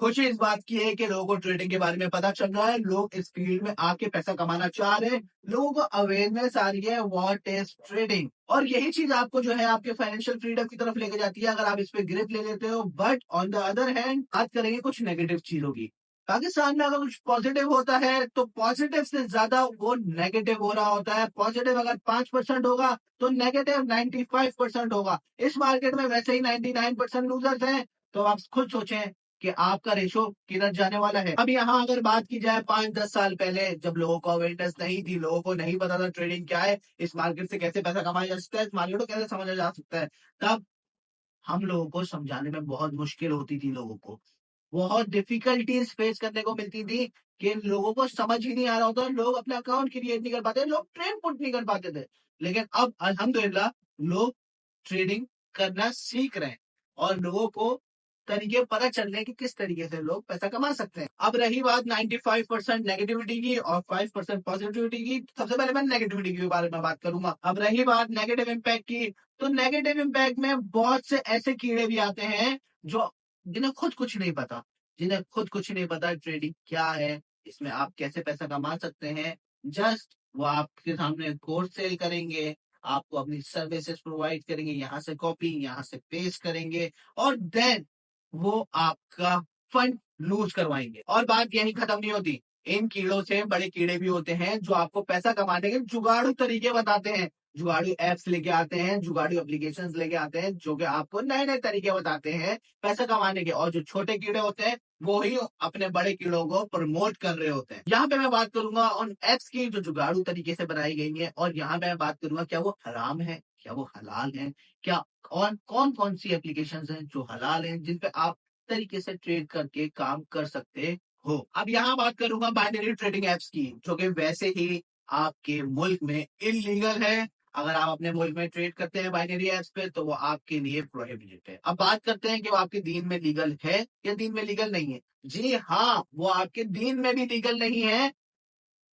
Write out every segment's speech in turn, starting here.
खुशी इस बात की है कि लोगों को ट्रेडिंग के बारे में पता चल रहा है, लोग इस फील्ड में आके पैसा कमाना चाह रहे हैं, लोगों को अवेयरनेस आ रही है व्हाट इज ट्रेडिंग। और यही चीज आपको जो है आपके फाइनेंशियल फ्रीडम की तरफ लेके जाती है अगर आप इस पे ग्रिप ले लेते हो। But on the other hand बात करेंगे कुछ नेगेटिव चीजों की। पाकिस्तान में अगर कुछ पॉजिटिव होता है तो पॉजिटिव से ज्यादा वो नेगेटिव हो रहा होता है। पॉजिटिव अगर 5% होगा तो नेगेटिव 95% होगा। इस मार्केट में वैसे ही 99% लूजर्स हैं। तो आप खुद सोचें कि आपका रेशो किधर जाने वाला है। अब यहाँ अगर बात की जाए 5-10 साल पहले, जब लोगों को अवेयरनेस नहीं थी, लोगों को नहीं पता था ट्रेडिंग क्या है, इस मार्केट से कैसे पैसा कमाया जा सकता है, इस मार्केट को कैसे समझा जा सकता है, तब हम लोगों को समझाने में बहुत मुश्किल होती थी। लोगों को बहुत डिफिकल्टीज फेस करने को मिलती थी कि लोगों को समझ ही नहीं आ रहा होता, लोग अपना अकाउंट क्रिएट नहीं कर पाते, लोग ट्रेड पुट नहीं कर पाते थे। लेकिन अब अल्हम्दुलिल्लाह लोग ट्रेडिंग करना सीख रहे हैं और लोगों को तरीके पता चल रहे हैं कि किस तरीके से लोग पैसा कमा सकते हैं। अब रही बात 95% नेगेटिविटी की और 5% पॉजिटिविटी की, सबसे पहले मैं नेगेटिविटी के बारे में बात करूंगा। अब रही बात नेगेटिव इम्पैक्ट की, तो नेगेटिव इम्पैक्ट में बहुत से ऐसे कीड़े भी आते हैं जो जिन्हें खुद कुछ नहीं पता, जिन्हें खुद कुछ नहीं पता ट्रेडिंग क्या है, इसमें आप कैसे पैसा कमा सकते हैं। जस्ट वो आपके सामने कोर्स सेल करेंगे, आपको अपनी सर्विसेज प्रोवाइड करेंगे, यहाँ से कॉपी यहाँ से पेस्ट करेंगे और देन वो आपका फंड लूज करवाएंगे। और बात यही खत्म नहीं होती, इन कीड़ों से बड़े कीड़े भी होते हैं जो आपको पैसा कमाने के जुगाड़ू तरीके बताते हैं, जुगाड़ू एप्स लेके आते हैं, जुगाड़ू एप्लीकेशंस लेके आते हैं जो कि आपको नए नए तरीके बताते हैं पैसा कमाने के। और जो छोटे कीड़े होते हैं वो ही अपने बड़े कीड़ों को प्रमोट कर रहे होते हैं। यहाँ पे मैं बात करूंगा उन एप्स की जो जुगाड़ू तरीके से बनाई गई है, और यहाँ पे मैं बात करूंगा क्या वो हराम है, क्या वो हलाल है, क्या और कौन कौन सी एप्लीकेशंस हैं जो हलाल हैं, जिन पे आप तरीके से ट्रेड करके काम कर सकते हो। अब यहाँ बात करूंगा बाइनरी ट्रेडिंग एप्स की, जो कि वैसे ही आपके मुल्क में इलीगल है। अगर आप अपने मुल्क में ट्रेड करते हैं बाइनरी एप्स पे तो वो आपके लिए प्रोहिबिटेड है। अब बात करते हैं कि वो आपके दीन में लीगल है या दीन में लीगल नहीं है। जी हाँ, वो आपके दीन में भी लीगल नहीं है,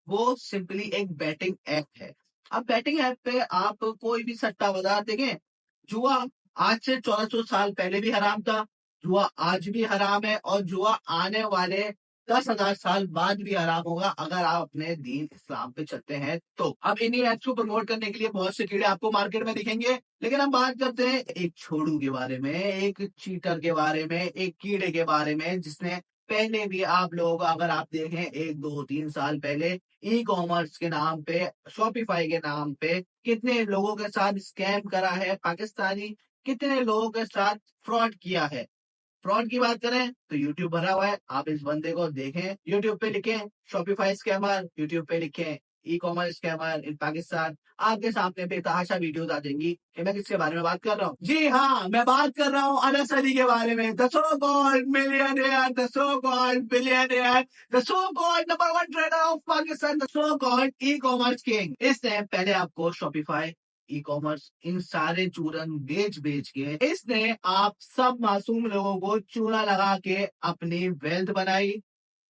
वो सिंपली एक बैटिंग ऐप है। अब बैटिंग ऐप पे आप कोई भी सट्टा बाजार देखें, जुआ आज से 1400 साल पहले भी हराम था, जुआ आज भी हराम है और जुआ आने वाले 10,000 साल बाद भी हराम होगा अगर आप अपने दीन इस्लाम पे चलते हैं तो। अब इन्हीं एप्स को प्रमोट करने के लिए बहुत से कीड़े आपको मार्केट में दिखेंगे, लेकिन हम बात करते हैं एक छोड़ू के बारे में, एक चीटर के बारे में, एक कीड़े के बारे में जिसने पहले भी आप लोग अगर आप देखें 1-2-3 साल पहले ई कॉमर्स के नाम पे, शॉपिफाई के नाम पे कितने लोगों के साथ स्कैम करा है पाकिस्तानी, कितने लोगों के साथ फ्रॉड किया है। फ्रॉड की बात करें तो यूट्यूब भरा हुआ है, आप इस बंदे को देखें, यूट्यूब पे लिखें शॉपिफाई स्कैमर, यूट्यूब पे लिखें ई कॉमर्स स्कैमर इन पाकिस्तान, आपके सामने बेतहाशा वीडियोस आ जाएंगी कि मैं किसके बारे में बात कर रहा हूँ। जी हाँ, मैं बात कर रहा हूँ अनस अली के बारे में, the so called millionaire, the so called billionaire, the so called number one trader of Pakistan, the so called e commerce king. इसने पहले आपको शॉपिफाई, ई कॉमर्स, इन सारे चूरन बेच बेच के इसने आप सब मासूम लोगों को चूना लगा के अपनी वेल्थ बनाई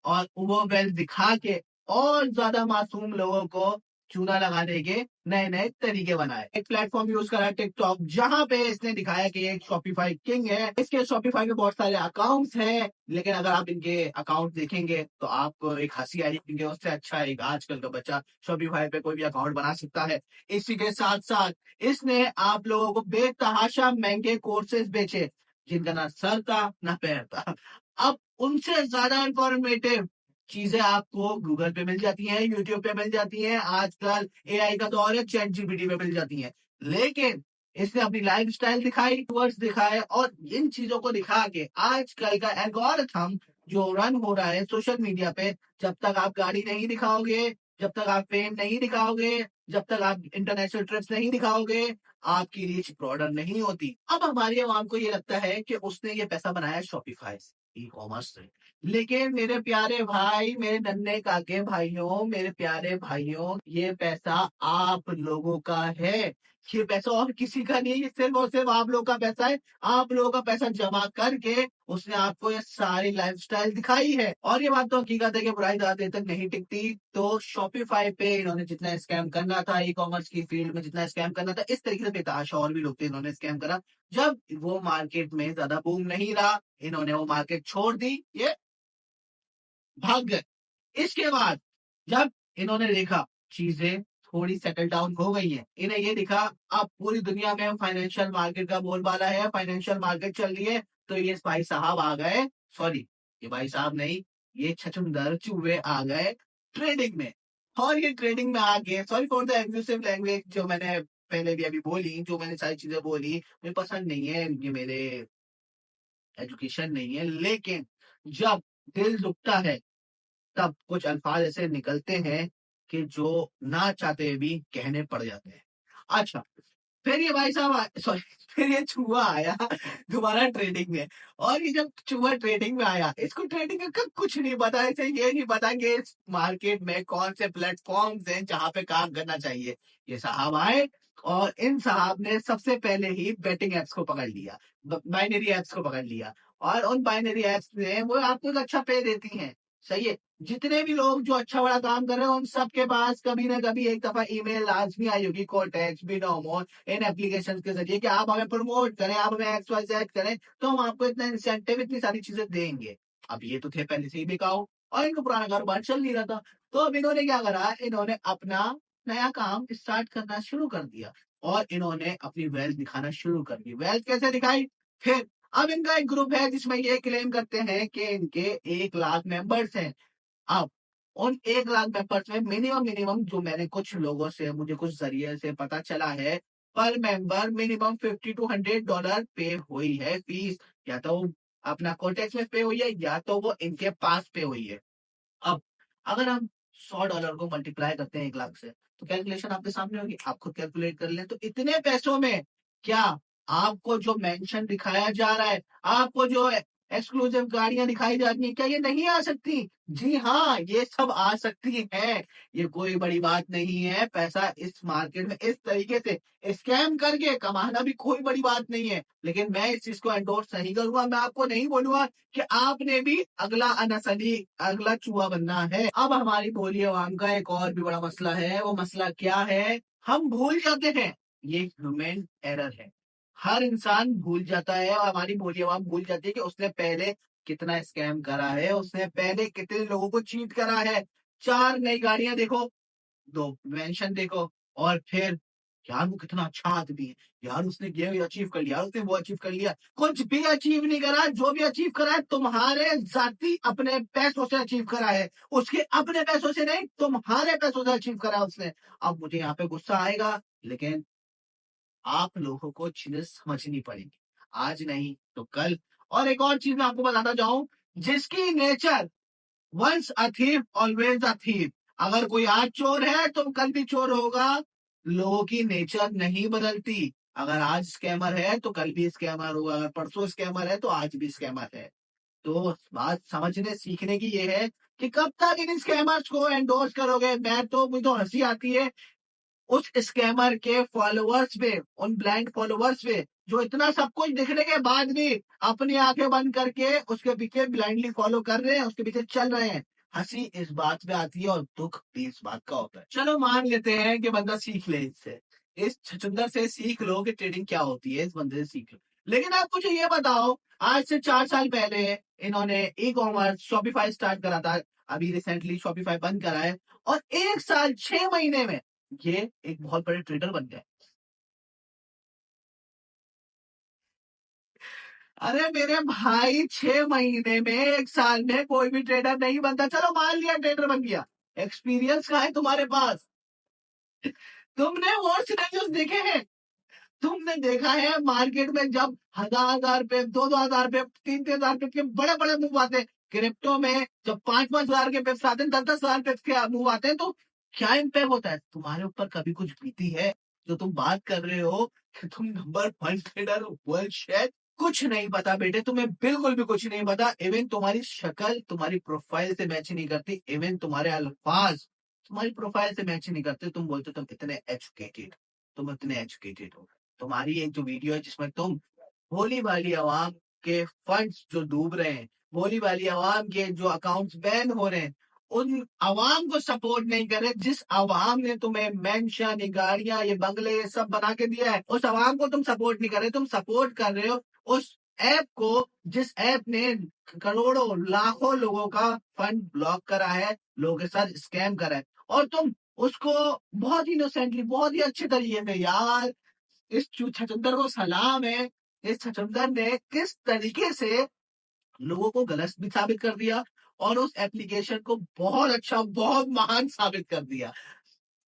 और वो वेल्थ दिखा के और ज्यादा मासूम लोगों को चूना लगाने के नए नए तरीके बनाए। एक प्लेटफॉर्म यूज करा टिकटॉक, जहां पे इसने दिखाया कि एक शॉपिफाई किंग है, इसके शॉपिफाई में बहुत सारे अकाउंट्स हैं, लेकिन अगर आप इनके अकाउंट देखेंगे तो आपको एक हंसी आएगी क्योंकि उससे अच्छा एक आजकल का बच्चा शॉपिफाई पे कोई भी अकाउंट बना सकता है। इसी के साथ साथ इसने आप लोगों को बेतहाशा महंगे कोर्सेज बेचे जिनका ना सर था ना पैर था। अब उनसे ज्यादा इंफॉर्मेटिव चीजें आपको गूगल पे मिल जाती हैं, यूट्यूब पे मिल जाती हैं, आजकल एआई का दौर है, चैट जीपीटी पे मिल जाती हैं। लेकिन इसने अपनी लाइफ स्टाइल दिखाई, टूवर्ड्स दिखाए और इन चीजों को दिखा के आजकल का एल्गोरिथम जो रन हो रहा है सोशल मीडिया पे, जब तक आप गाड़ी नहीं दिखाओगे, जब तक आप फेम नहीं दिखाओगे, जब तक आप इंटरनेशनल ट्रिप्स नहीं दिखाओगे, आपकी रीच ब्रॉडर नहीं होती। अब हमारी आवाम को ये लगता है कि उसने ये पैसा बनाया शॉपिफाई से, ई कॉमर्स से। लेकिन मेरे प्यारे भाई, मेरे नन्हे काके भाइयों, मेरे प्यारे भाइयों, ये पैसा आप लोगों का है। ये पैसा और किसी का नहीं है, ये सिर्फ और सिर्फ आप लोगों का पैसा है। आप लोगों का पैसा जमा करके उसने आपको ये सारी लाइफस्टाइल दिखाई है। और ये बात तो हकीकत है कि बुराई ज्यादा देर तक नहीं टिकती। तो शॉपिफाई पे इन्होंने जितना स्कैम करना था, ई कॉमर्स की फील्ड में जितना स्कैम करना था, इस तरीके से बेतहाशा और भी लोग थे इन्होंने स्कैम करा। जब वो मार्केट में ज्यादा बूम नहीं रहा, इन्होंने वो मार्केट छोड़ दी, ये भाग गए। इसके बाद जब इन्होंने देखा चीजें थोड़ी सेटल डाउन हो गई हैं, इन्हें ये दिखा अब पूरी दुनिया में फाइनेंशियल मार्केट का बोलबाला है, फाइनेंशियल मार्केट चल रही है, तो ये भाई साहब आ गए, सॉरी ये भाई साहब नहीं, ये छछूंदर चूहे आ गए ट्रेडिंग में। और ये ट्रेडिंग में आके, sorry for the abusive language जो मैंने पहले भी अभी बोली, जो मैंने सारी चीजें बोली मुझे पसंद नहीं है, ये मेरे एजुकेशन नहीं है, लेकिन जब दिल दुखता है तब कुछ अल्फाज ऐसे निकलते हैं कि जो ना चाहते हुए भी कहने पड़ जाते हैं। अच्छा, फिर ये भाई साहब सॉरी फिर ये चूहा आया दोबारा ट्रेडिंग में। और ये जब चूहा ट्रेडिंग में आया, इसको ट्रेडिंग का कुछ नहीं पता, इसे ये नहीं पता कि इस मार्केट में कौन से प्लेटफॉर्म्स हैं जहां पे काम करना चाहिए। ये साहब आए और इन साहब ने सबसे पहले ही बेटिंग एप्स को पकड़ लिया, बाइनरी एप्स को पकड़ लिया। और उन बाइनरी एप्स ने वो आपको एक अच्छा पे देती हैं, सही है। जितने भी लोग जो अच्छा बड़ा काम कर रहे हैं उन सबके पास कभी ना कभी एक दफा ईमेल लाजमी आई होगी कोटेक्स बिनोमो इन एप्लीकेशन के जरिए कि आप हमें प्रमोट करें, आप हमें एक्स वाई जेड करें, तो हम आपको इतना इंसेंटिव इतनी सारी चीजें देंगे। अब ये तो थे पहले से ही बिकाऊ और इनको पुराना कारोबार चल नहीं रहा था, तो अब इन्होंने क्या करा, इन्होंने अपना नया काम स्टार्ट करना शुरू कर दिया और इन्होंने अपनी वेल्थ दिखाना शुरू कर दी। वेल्थ कैसे दिखाई? फिर अब इनका एक ग्रुप है जिसमें ये क्लेम करते हैं कि इनके 1 लाख मेंबर्स हैं। अब उन 1 लाख मेंबर्स में मिनिमम मिनिमम जो मैंने कुछ लोगों से, मुझे कुछ जरिए से पता चला है, पर मेंबर मिनिमम $50 to $100 पे हुई है फीस, या तो अपना कोटेक्स में पे हुई है या तो वो इनके पास पे हुई है। अब अगर हम $100 को मल्टीप्लाई करते हैं 1 लाख से, तो कैलकुलेशन आपके सामने होगी, आप खुद कैलकुलेट कर लें। तो इतने पैसों में क्या आपको जो मेंशन दिखाया जा रहा है, आपको जो एक्सक्लूसिव गाड़ियां दिखाई जा रही है, क्या ये नहीं आ सकती? जी हाँ, ये सब आ सकती है। ये कोई बड़ी बात नहीं है। पैसा इस मार्केट में इस तरीके से स्कैम करके कमाना भी कोई बड़ी बात नहीं है, लेकिन मैं इस चीज को एंडोर्स नहीं करूंगा। मैं आपको नहीं बोलूंगा कि आपने भी अगला अनसली अगला चूहा बनना है। अब हमारी भोली आवाम का एक और भी बड़ा मसला है। वो मसला क्या है? हम भूल जाते हैं, ये ह्यूमन एरर है। हर इंसान भूल जाता है और हमारी भोली आवाम भूल जाती है कि उसने पहले कितना स्कैम करा है, उसने पहले कितने लोगों को चीट करा है। 4 नई गाड़ियां देखो, 2 मेंशन देखो, और फिर यार वो कितना अच्छा आदमी है, यार उसने ये अचीव कर लिया, उसने वो अचीव कर लिया। कुछ भी अचीव नहीं करा, जो भी अचीव करा है तुम्हारे जाती अपने पैसों से अचीव करा है, उसके अपने पैसों से नहीं, तुम्हारे पैसों से अचीव करा है उसने। अब मुझे यहाँ पे गुस्सा आएगा, लेकिन आप लोगों को चीजें समझनी पड़ेगी, आज नहीं तो कल। और एक और चीज मैं आपको बताता जाऊं, जिसकी nature once a thief always a thief, अगर कोई आज चोर है तो कल भी चोर होगा। लोगों की नेचर नहीं बदलती, अगर आज स्कैमर है तो कल भी स्कैमर होगा, अगर परसों स्कैमर है तो आज भी स्कैमर है। तो बात समझने सीखने की ये है कि कब तक इन स्कैमर्स को एंडोर्स करोगे। मैं तो मुझे तो हंसी आती है उस स्कैमर के फॉलोअर्स पे, उन ब्लाइंड फॉलोअर्स पे, जो इतना सब कुछ दिखने के बाद भी अपनी आंखें बंद करके उसके पीछे ब्लाइंडली फॉलो कर रहे हैं, उसके पीछे चल रहे हैं। हंसी इस बात पे आती है और दुख भी इस बात का होता है। चलो मान लेते हैं कि बंदा सीख ले इससे, इस छछुंदर से सीख लो कि ट्रेडिंग क्या होती है, इस बंदे से सीख लो। लेकिन आप मुझे ये बताओ, आज से 4 साल पहले इन्होंने ई कॉमर्स शॉपिफाई स्टार्ट करा था, अभी रिसेंटली शॉपिफाई बंद करा है, और 1 साल 6 महीने में ये एक बहुत बड़े ट्रेडर बन गए। अरे मेरे भाई, 6 महीने में 1 साल में कोई भी ट्रेडर नहीं बनता। चलो मान लिया ट्रेडर बन गया, एक्सपीरियंस कहाँ है तुम्हारे पास? तुमने वो सिनेरियोस देखे हैं? तुमने देखा है मार्केट में जब 1,000 पे 2,000 पे 3,000 पे के बड़े बड़े मूव आते हैं, क्रिप्टो में जब 5,000 के पिप्स आते हैं, 10,000 पिप्स के मूव आते हैं, तो क्या इम्पैक्ट होता है तुम्हारे ऊपर? कभी कुछ बीती है जो तुम बात कर रहे हो कि तुम नंबर 1 ट्रेडर वर्ल्ड शेयर? कुछ नहीं पता बेटे, तुम्हें बिल्कुल भी कुछ नहीं पता। इवन तुम्हारी शक्ल तुम्हारी प्रोफाइल से मैच नहीं करती, इवन तुम्हारे अल्फाज तुम्हारी प्रोफाइल से मैच नहीं करते। तुम बोलते हो तुम इतने एजुकेटेड, तुम इतने एजुकेटेड हो। तुम्हारी एक जो वीडियो है जिसमें तुम भोली वाली आवाम के फंड्स जो डूब रहे हैं, भोली वाली आवाम के जो अकाउंट्स बैन हो रहे हैं, उन आवाम को सपोर्ट नहीं करे, जिस आवाम ने तुम्हें मेंशन, ये गाड़ियां, ये बंगले, ये सब बना के दिया है, उस आवाम को तुम सपोर्ट नहीं कर रहे, तुम सपोर्ट कर रहे हो उस ऐप को, जिस ऐप ने करोड़ों लाखों लोगों का फंड ब्लॉक करा है, लोगों के साथ स्कैम करा है, और तुम उसको बहुत इनोसेंटली, बहुत ही अच्छे तरीके से, यार इस छछूंदर को सलाम है, इस छछूंदर ने किस तरीके से लोगों को गलत भी साबित कर दिया और उस एप्लीकेशन को बहुत अच्छा, बहुत महान साबित कर दिया।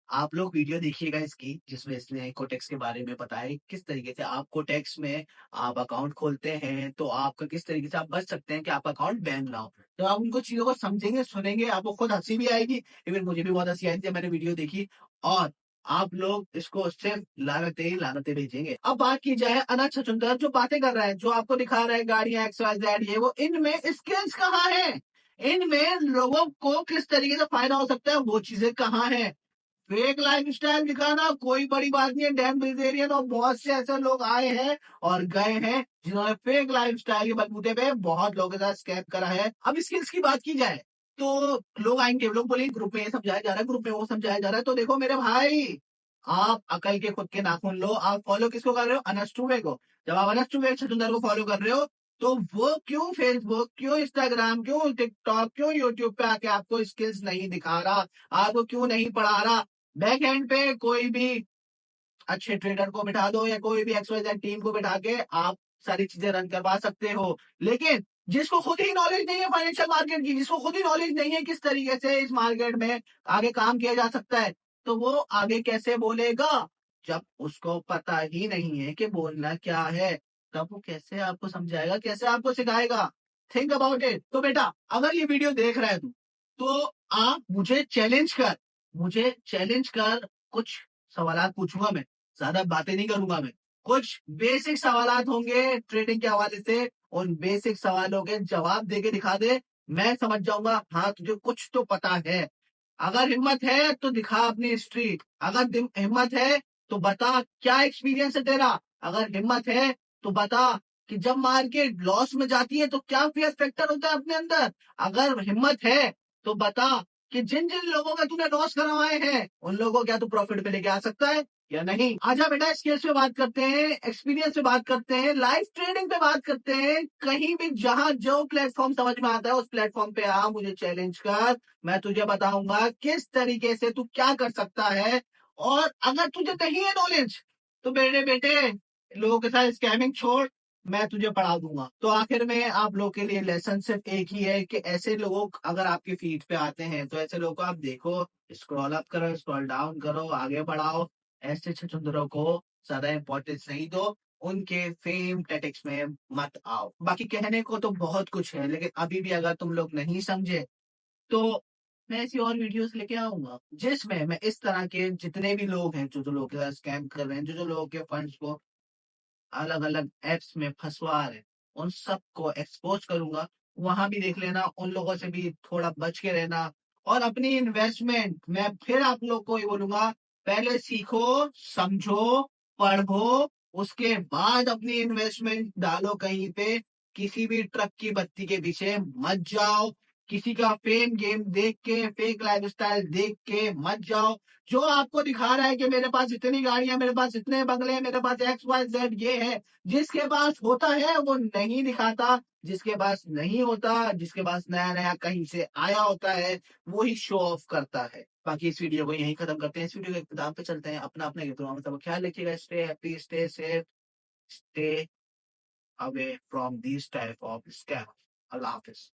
आप लोग वीडियो देखिएगा इसकी, जिसमें इसने कोटेक्स के बारे में बताया किस तरीके से आप कोटेक्स में आप अकाउंट खोलते हैं तो आपका किस तरीके से आप बच सकते हैं कि आपका अकाउंट बैन ना हो। तो आप उनको चीजों को समझेंगे, सुनेंगे, आपको खुद हंसी भी आएगी। इवन मुझे भी बहुत हंसी आई थी जब मैंने वीडियो देखी। और आप लोग इसको सिर्फ लानते ही लानते भेजेंगे। अब बात की जाए अनंत छछूंदर जो बातें कर रहा है, जो आपको दिखा रहा है गाड़ियां एक्स वाई जेड, ये वो, इनमें स्किल्स कहाँ है? इनमें लोगों को किस तरीके से फायदा हो सकता है, वो चीजें कहाँ है? फेक लाइफ स्टाइल दिखाना कोई बड़ी बात नहीं है। डैन बिल्जेरियन और बहुत से ऐसे लोग आए हैं और गए हैं जिन्होंने फेक लाइफ स्टाइल के बलबूते पे बहुत लोगों के साथ स्कैम करा है। अब स्किल्स की बात की जाए तो लोग आएंगे, लोग बोलेंगे ग्रुप में ये समझाया जा रहा है, ग्रुप में वो समझाया जा रहा है। तो देखो मेरे भाई, आप अकल के खुद के नाखून लो। आप फॉलो किसको कर रहे हो? अनस्टूवे को। जब आप अनस्टूवे छछूंदर को फॉलो कर रहे हो तो वो क्यों फेसबुक, क्यों इंस्टाग्राम, क्यों टिकटॉक, क्यों यूट्यूब पे आके आपको स्किल्स नहीं दिखा रहा, आपको क्यों नहीं पढ़ा रहा? बैक एंड पे कोई भी अच्छे ट्रेडर को बिठा दो या कोई भी एक्सवाइजेड टीम को बिठा के आप सारी चीजें रन करवा सकते हो। लेकिन जिसको खुद ही नॉलेज नहीं है फाइनेंशियल मार्केट की, जिसको खुद ही नॉलेज नहीं है किस तरीके से इस मार्केट में आगे काम किया जा सकता है, तो वो आगे कैसे बोलेगा? जब उसको पता ही नहीं है कि बोलना क्या है, तब वो कैसे आपको समझाएगा, कैसे आपको सिखाएगा? Think about it. तो बेटा, अगर ये वीडियो देख रहा है तू, तो आप मुझे चैलेंज कर, कुछ सवालात पूछूंगा मैं, ज्यादा बातें नहीं करूंगा मैं। कुछ बेसिक सवालात होंगे ट्रेडिंग के हवाले से, उन बेसिक सवालों के जवाब देके दिखा दे, मैं समझ जाऊंगा हाँ तुझे कुछ तो पता है। अगर हिम्मत है तो दिखा अपनी हिस्ट्री, अगर हिम्मत है तो बता क्या एक्सपीरियंस है तेरा, अगर हिम्मत है तो बता कि जब मार्केट लॉस में जाती है तो क्या फेयर फैक्टर होता है अपने अंदर। अगर हिम्मत है तो बता कि जिन जिन लोगों का तूने लॉस करवाए हैं उन लोगों को क्या तू प्रॉफिट पे लेके आ सकता है या नहीं। आजा बेटा, स्किल्स पे बात करते हैं, एक्सपीरियंस पे बात करते हैं, लाइव ट्रेडिंग पे बात करते हैं। कहीं भी जहां जो प्लेटफॉर्म समझ में आता है उस प्लेटफॉर्म पे आ, मुझे चैलेंज कर, मैं तुझे बताऊंगा किस तरीके से तू क्या कर सकता है। और अगर तुझे नहीं है नॉलेज तो बेटे बेटे, लोगों के साथ स्कैमिंग छोड़, मैं तुझे पढ़ा दूंगा। तो आखिर में आप लोग के लिए लेसन सिर्फ एक ही है कि ऐसे लोगों अगर आपकी फीड पे आते हैं तो ऐसे लोगों को आप देखो, स्क्रॉल अप करो, स्क्रॉल डाउन करो, आगे बढ़ाओ। ऐसे छछूंदरों को ज्यादा इंपॉर्टेंस नहीं दो, उनके फेम टेटिक्स में मत आओ। बाकी कहने को तो बहुत कुछ है, लेकिन अभी भी अगर तुम लोग नहीं समझे तो मैं ऐसी और वीडियोस लेके आऊंगा जिसमें मैं इस तरह के जितने भी लोग हैं, जो जो लोग स्कैम कर रहे हैं, जो जो लोगों के फंड्स को अलग अलग एप्स में फंसवा रहे, उन सबको एक्सपोज करूंगा। वहां भी देख लेना, उन लोगों से भी थोड़ा बच के रहना। और अपनी इन्वेस्टमेंट मैं फिर आप लोग को ही बोलूंगा, पहले सीखो, समझो, पढ़ो, उसके बाद अपनी इन्वेस्टमेंट डालो कहीं पे। किसी भी ट्रक की बत्ती के पीछे मत जाओ, किसी का फेम गेम देख के, फेक लाइफस्टाइल देख के मत जाओ। जो आपको दिखा रहा है कि मेरे पास इतनी गाड़ियां, मेरे पास इतने बंगले हैं, मेरे पास एक्स वाई जेड ये है, जिसके पास होता है वो नहीं दिखाता, जिसके पास नहीं होता, जिसके पास नया नया कहीं से आया होता है, वो ही शो ऑफ करता है। बाकी इस वीडियो को यहीं खत्म करते हैं, इस वीडियो के इख्तिताम पे चलते हैं। अपना अपने सब ख्याल रखिएगा। Stay happy, stay safe, stay away from this type of scam. Allah Hafiz.